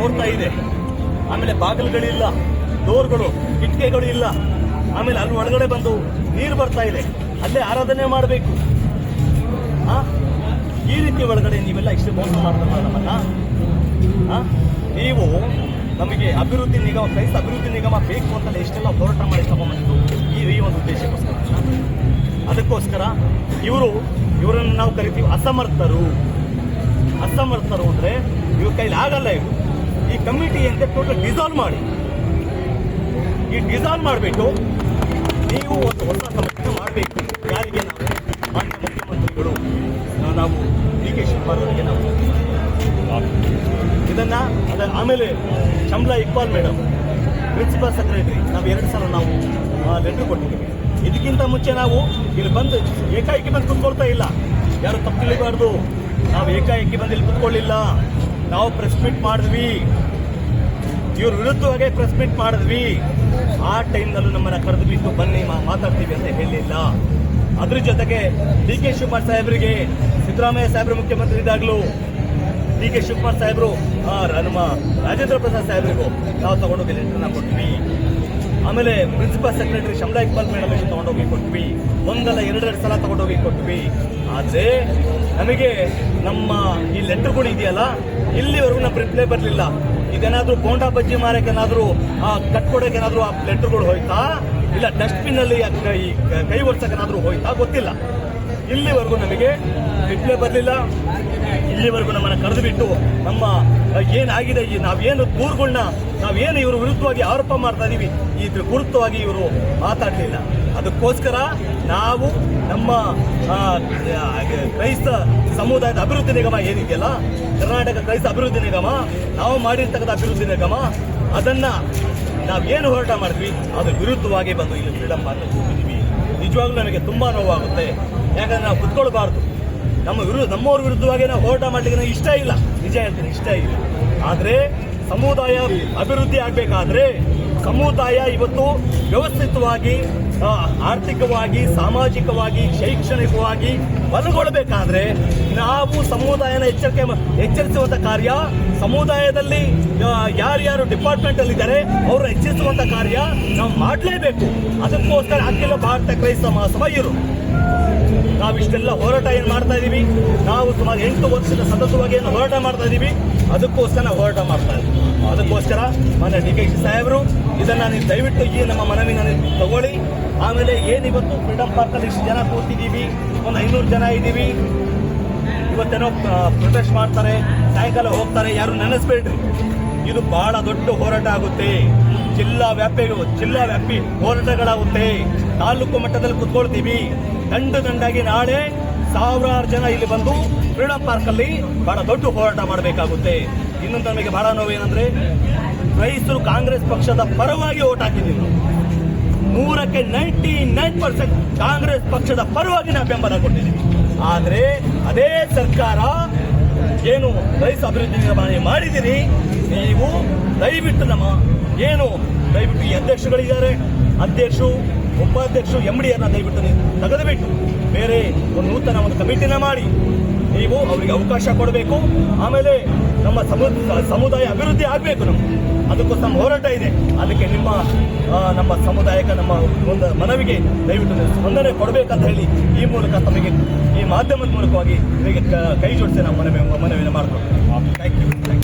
ಸೋರ್ತಾ ಇದೆ. ಆಮೇಲೆ ಬಾಗಿಲುಗಳಿಲ್ಲ, ಡೋರ್ಗಳು, ಕಿಟಕಿಗಳು ಇಲ್ಲ. ಆಮೇಲೆ ಅಲ್ಲಿ ಒಳಗಡೆ ಬಂದು ನೀರು ಬರ್ತಾ ಇದೆ, ಅಲ್ಲೇ ಆರಾಧನೆ ಮಾಡಬೇಕು. ಈ ರೀತಿ ಒಳಗಡೆ ನೀವೆಲ್ಲ ಇಷ್ಟು ಮೋಸ ಮಾಡ್ತಾರ ನಮ್ಮನ್ನ. ನೀವು ನಮಗೆ ಅಭಿವೃದ್ಧಿ ನಿಗಮ, ಕ್ರೈಸ್ತ ಅಭಿವೃದ್ಧಿ ನಿಗಮ ಬೇಕು ಅಂತಲೇ ಎಷ್ಟೆಲ್ಲ ಹೋರಾಟ ಮಾಡಿ ತಗೊಂಡಿದ್ದು ಈ ಒಂದು ಉದ್ದೇಶಕ್ಕೋಸ್ಕರ. ಅದಕ್ಕೋಸ್ಕರ ಇವರನ್ನು ನಾವು ಕರಿತೀವಿ ಅಸಮರ್ಥರು. ಅಸಮರ್ಥರು ಅಂದರೆ ಇವ್ರ ಕೈಲಿ ಆಗಲ್ಲ. ಇವರು ಈ ಕಮಿಟಿ ಅಂತ ಟೋಟಲ್ ಡಿಸಾಲ್ವ್ ಮಾಡಿ, ಈ ಡಿಸಾಲ್ವ್ ಮಾಡಿಬಿಟ್ಟು ನೀವು ಒಂದು ಹೊಸ ಕಮಿಟಿನ ಮಾಡಬೇಕು. ಯಾರಿಗೆ? ನಾವು ಮಾನ್ಯ ಮುಖ್ಯಮಂತ್ರಿಗಳು, ನಾವು ಡಿ ಕೆ ಶಿವಕುಮಾರ್ ಅವರಿಗೆ ನಾವು ಇದನ್ನ ಆಮೇಲೆ ಶಂಬ್ಲಾ ಇಕ್ಬಾಲ್ ಮೇಡಮ್, ಪ್ರಿನ್ಸಿಪಲ್ ಸೆಕ್ರೆಟರಿ, ನಾವು 2 ಸಲ ನಾವು ಲೆಟರ್ ಕೊಟ್ಟಿದ್ದೀವಿ. ಇದಕ್ಕಿಂತ ಮುಂಚೆ ನಾವು ಇಲ್ಲಿ ಬಂದು ಏಕಾಏಕಿ ಬಂದು ಕುತ್ಕೊಳ್ತಾ ಇಲ್ಲ. ಯಾರು ತಪ್ಪು ತಿಳಿಬಾರ್ದು. ನಾವು ಏಕಾಏಕಿ ಬಂದು ಇಲ್ಲಿ ಕುತ್ಕೊಳ್ಳಿಲ್ಲ. ನಾವು ಪ್ರೆಸ್ ಮೀಟ್ ಮಾಡಿದ್ವಿ, ಇವ್ರ ವಿರುದ್ಧವಾಗಿ ಪ್ರೆಸ್ ಮೀಟ್ ಮಾಡಿದ್ವಿ. ಆ ಟೈಮ್ನಲ್ಲೂ ನಮ್ಮನ್ನ ಕರೆದು ಬಿಟ್ಟು ಬನ್ನಿ ಮಾತಾಡ್ತೀವಿ ಅಂತ ಹೇಳಿಲ್ಲ. ಅದ್ರ ಜೊತೆಗೆ ಡಿ ಕೆ ಶಿವಕುಮಾರ್ ಸಾಹೇಬರಿಗೆ, ಸಿದ್ದರಾಮಯ್ಯ ಸಾಹೇಬ್ರು ಮುಖ್ಯಮಂತ್ರಿ ಇದ್ದಾಗಲೂ ಡಿ ಕೆ ಶಿವಕುಮಾರ್ ಸಾಹೇಬರು, ನಮ್ಮ ರಾಜೇಂದ್ರ ಪ್ರಸಾದ್ ಸಾಹೇಬ್ರಿಗೂ ನಾವು ತಗೊಂಡೋಗಿ ಲೆಟರ್ನ ಕೊಟ್ವಿ. ಆಮೇಲೆ ಪ್ರಿನ್ಸಿಪಲ್ ಸೆಕ್ರೆಟರಿ ಶಂಬ್ಲಾ ಇಕ್ಬಾಲ್ ಮೇಡಮ್ ತಗೊಂಡೋಗಿ ಕೊಟ್ವಿ. ಒಂದಲ್ಲ 2 ಸಲ ತಗೊಂಡೋಗಿ ಕೊಟ್ವಿ. ಆದರೆ ನಮಗೆ ನಮ್ಮ ಈ ಲೆಟರ್ಗಳು ಇದೆಯಲ್ಲ, ಇಲ್ಲಿವರೆಗೂ ನಮ್ಮ ರಿಪ್ಲೈ ಬರಲಿಲ್ಲ. ಇದೇನಾದ್ರೂ ಬೋಂಡಾ ಬಜ್ಜಿ ಮಾರಕ್ಕೇನಾದ್ರೂ ಕಟ್ಕೊಡೋಕೇನಾದ್ರೂ ಆ ಲೆಟರ್ಗಳು ಹೋಯ್ತಾ, ಇಲ್ಲ ಡಸ್ಟ್ಬಿನ್ ಅಲ್ಲಿ ಕೈ ಒರ್ಸಕ್ಕೇನಾದ್ರೂ ಹೋಯ್ತಾ ಗೊತ್ತಿಲ್ಲ. ಇಲ್ಲಿವರೆಗೂ ನಮಗೆ ರಿಪ್ಲೈ ಬರಲಿಲ್ಲ. ಇಲ್ಲಿವರೆಗೂ ನಮ್ಮನ್ನು ಕರೆದು ಬಿಟ್ಟು ನಮ್ಮ ಏನಾಗಿದೆ, ನಾವೇನು ದೂರುಗಳನ್ನ, ನಾವೇನು ಇವರು ವಿರುದ್ಧವಾಗಿ ಆರೋಪ ಮಾಡ್ತಾ ಇದೀವಿ, ಇದ್ರ ಗುರುತ್ವವಾಗಿ ಇವರು ಮಾತಾಡಲಿಲ್ಲ. ಅದಕ್ಕೋಸ್ಕರ ನಾವು ನಮ್ಮ ಕ್ರೈಸ್ತ ಸಮುದಾಯದ ಅಭಿವೃದ್ಧಿ ನಿಗಮ ಏನಿದೆಯಲ್ಲ, ಕರ್ನಾಟಕ ಕ್ರೈಸ್ತ ಅಭಿವೃದ್ಧಿ ನಿಗಮ, ನಾವು ಮಾಡಿರ್ತಕ್ಕಂಥ ಅಭಿವೃದ್ಧಿ ನಿಗಮ, ಅದನ್ನ ನಾವೇನು ಹೋರಾಟ ಮಾಡಿದ್ವಿ ಅದ್ರ ವಿರುದ್ಧವಾಗಿ ಬಂದು ಇಲ್ಲಿ ಫ್ರೀಡಂ ಪಾರ್ಕ್ ಕೂತಿದ್ದೀವಿ. ನಿಜವಾಗ್ಲೂ ನನಗೆ ತುಂಬಾ ನೋವಾಗುತ್ತೆ. ಯಾಕಂದ್ರೆ ನಾವು ಕುತ್ಕೊಳ್ಬಾರ್ದು. ನಮ್ಮವ್ರ ವಿರುದ್ಧವಾಗಿ ನಾವು ಹೋರಾಟ ಮಾಡ್ಲಿಕ್ಕೆ ಇಷ್ಟ ಇಲ್ಲ. ನಿಜ ಹೇಳ್ತೀನಿ, ಇಷ್ಟ ಇಲ್ಲ. ಆದರೆ ಸಮುದಾಯ ಅಭಿವೃದ್ಧಿ ಆಗಬೇಕಾದ್ರೆ, ಸಮುದಾಯ ಇವತ್ತು ವ್ಯವಸ್ಥಿತವಾಗಿ ಆರ್ಥಿಕವಾಗಿ, ಸಾಮಾಜಿಕವಾಗಿ, ಶೈಕ್ಷಣಿಕವಾಗಿ ಬಲಗೊಳ್ಳಬೇಕಾದ್ರೆ ನಾವು ಸಮುದಾಯನ ಎಚ್ಚರಿಸುವಂಥ ಕಾರ್ಯ, ಸಮುದಾಯದಲ್ಲಿ ಯಾರ್ಯಾರು ಡಿಪಾರ್ಟ್ಮೆಂಟ್ ಅಲ್ಲಿ ಇದ್ದಾರೆ ಅವ್ರನ್ನ ಎಚ್ಚರಿಸುವಂಥ ಕಾರ್ಯ ನಾವು ಮಾಡಲೇಬೇಕು. ಅದಕ್ಕೋಸ್ಕರ ಅಖಿಲ ಭಾರತ ಕ್ರೈಸ್ತ ಮಹಾಸಭೆಯರು ನಾವಿಷ್ಟೆಲ್ಲ ಹೋರಾಟ ಏನು ಮಾಡ್ತಾ ಇದೀವಿ, ನಾವು ಸುಮಾರು 8 ವರ್ಷದ ಸತತವಾಗಿ ಏನು ಹೋರಾಟ ಮಾಡ್ತಾ ಇದೀವಿ, ಅದಕ್ಕೋಸ್ಕರ ನಾವು ಹೋರಾಟ ಮಾಡ್ತಾ ಇದ್ದೀವಿ. ಅದಕ್ಕೋಸ್ಕರ ಮಾನ್ಯ ಡಿ ಕೆ ಸಾಹೇಬರು ಇದನ್ನ ನೀವು ದಯವಿಟ್ಟು ಈ ನಮ್ಮ ಮನವಿನ ತಗೊಳ್ಳಿ. ಆಮೇಲೆ ಏನಿವತ್ತು ಫ್ರೀಡಂ ಪಾರ್ಕಲ್ಲಿ ಇಷ್ಟು ಜನ ಕೂತಿದ್ದೀವಿ, ಒಂದು 500 ಜನ ಇದ್ದೀವಿ. ಇವತ್ತೇನೋ ಪ್ರೊಟೆಸ್ಟ್ ಮಾಡ್ತಾರೆ, ಸಾಯಂಕಾಲ ಹೋಗ್ತಾರೆ, ಯಾರು ನೆನೆಸ್ಬೇಡ್ರಿ. ಇದು ಬಹಳ ದೊಡ್ಡ ಹೋರಾಟ ಆಗುತ್ತೆ. ಜಿಲ್ಲಾ ವ್ಯಾಪಿ ಹೋರಾಟಗಳಾಗುತ್ತೆ. ತಾಲೂಕು ಮಟ್ಟದಲ್ಲಿ ಕುತ್ಕೊಳ್ತೀವಿ. ದಂಡಾಗಿ ನಾಳೆ 1000 ಜನ ಇಲ್ಲಿ ಬಂದು ಫ್ರೀಡಂ ಪಾರ್ಕ್ ಅಲ್ಲಿ ಬಹಳ ದೊಡ್ಡ ಹೋರಾಟ ಮಾಡಬೇಕಾಗುತ್ತೆ. ಇನ್ನೊಂದು ನಮಗೆ ಬಹಳ ನೋವೇನಂದ್ರೆ, ಕ್ರೈಸ್ತರು ಕಾಂಗ್ರೆಸ್ ಪಕ್ಷದ ಪರವಾಗಿ ಓಟ್ ಹಾಕಿದ್ದೀವಿ. 100ಕ್ಕೆ 99% ಕಾಂಗ್ರೆಸ್ ಪಕ್ಷದ ಪರವಾಗಿ ನಾವು ಬೆಂಬಲ ಕೊಟ್ಟಿದ್ದೀವಿ. ಆದರೆ ಅದೇ ಸರ್ಕಾರ ಏನು ಕ್ರೈಸ್ತ ಅಭಿವೃದ್ಧಿ ನಿರ್ಮಾಣ ಮಾಡಿದ್ದೀರಿ, ನೀವು ದಯವಿಟ್ಟು ದಯವಿಟ್ಟು ಈ ಅಧ್ಯಕ್ಷಗಳಿದ್ದಾರೆ, ಅಧ್ಯಕ್ಷರು, ಉಪಾಧ್ಯಕ್ಷರು, MD ದಯವಿಟ್ಟು ನೀವು ತೆಗೆದುಬಿಟ್ಟು ಬೇರೆ ಒಂದು ನೂತನ ಒಂದು ಕಮಿಟಿನ ಮಾಡಿ ನೀವು ಅವರಿಗೆ ಅವಕಾಶ ಕೊಡಬೇಕು. ಆಮೇಲೆ ನಮ್ಮ ಸಮುದಾಯ ಅಭಿವೃದ್ಧಿ ಆಗಬೇಕು. ಅದಕ್ಕೋಸ್ಕರ ನಮ್ಮ ಹೋರಾಟ ಇದೆ. ಅದಕ್ಕೆ ನಮ್ಮ ಸಮುದಾಯಕ್ಕೆ ನಮ್ಮ ಒಂದು ಮನವಿಗೆ ದಯವಿಟ್ಟು ಸ್ಪಂದನೆ ಕೊಡಬೇಕಂತ ಹೇಳಿ ಈ ಮೂಲಕ ತಮಗೆ ಈ ಮಾಧ್ಯಮದ ಮೂಲಕವಾಗಿ ನಿಮಗೆ ಕೈ ಜೋಡಿಸಿ ನಾವು ಮನವಿನ ಮಾಡ್ಕೊಂಡು ಥ್ಯಾಂಕ್ ಯು.